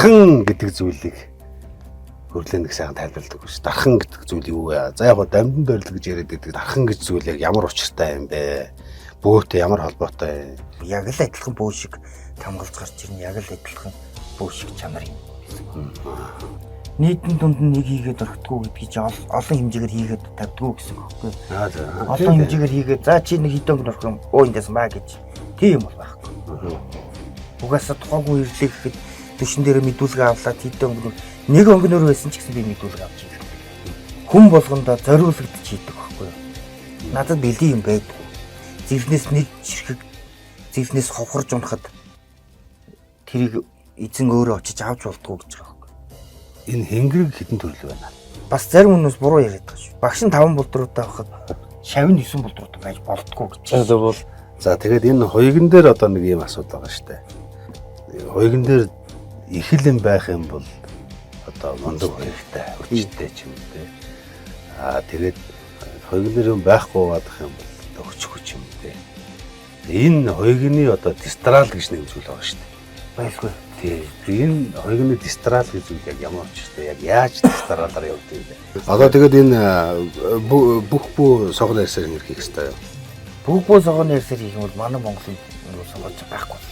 дархан гэдэг зүйлийг хөрлөн нэг сайхан тайлбарладаг биш. Дархан гэдэг зүйл юу вэ? За яг гоо дамжин дөрөл гэж яриад байдаг. Дархан гэж зүйл яг ямар учиртай юм бэ? Бөөтэй ямар холбоотой? Яг л адилхан бөө шиг тамгалж гарч ирнэ. Яг л адилхан бөө шиг чанар юм. Нийтийн дунд нэг хийгээд орхитгүй гэдгийг чи олон хэмжээгээр хийгээд тавьдгүй гэсэн үг байхгүй. Олон хэмжээгээр хийгээд за чи нэг хитэн орох юм. Эндээс маа гэж. Тийм бол байхгүй. Угаасаа тухайгүй ирлээ гэхэд түшин дээр мэдүүлгээ авлаа хитэн өнгө нэг өнгөнөр байсан ч гэсэн би мэдүүлгээ авч ирсэн. Хүн болгондоо зориулагдчих хийдэг байхгүй. Надад бэлий юм байдаг. Зэвнээс нэг ширхэг зэвнээс ховхорж унахад тэрийг эзэн өөрөө очиж авч болдгоо гэж байгаа. Энэ хэнгэрэг хідэн төрөл байна. Бас зарим хүмүүс буруу яриад байгаа шүү. Багш нь 5 булдруутай байхад шавь нь 9 булдруутай байж болдгоо гэж. За тэгээд энэ хоёгон дээр одоо нэг юм асуудал байгаа шүү дээ. Хоёгон дээр их л юм байх юм бол одоо мундаг хэрэгтэй, хүчтэй ч юм дээ. Тэгээд хоёгон дээр юм байхгүй гадах юм бол одоо хүч юм дээ. Энэ хоёгны одоо дистрал гэж нэмжүүл байгаа шүү дээ. Байхгүй. Энэ хоёрын дистрал гэж үг яг ямар учиртай яг яаж дистралаар явдаг юм бэ? Одоо тэгээд энэ бүх согон ярьсаар хийх хэрэгтэй юу? Бүх согон ярьсаар хийх юм бол манай Монголын согон байхгүй.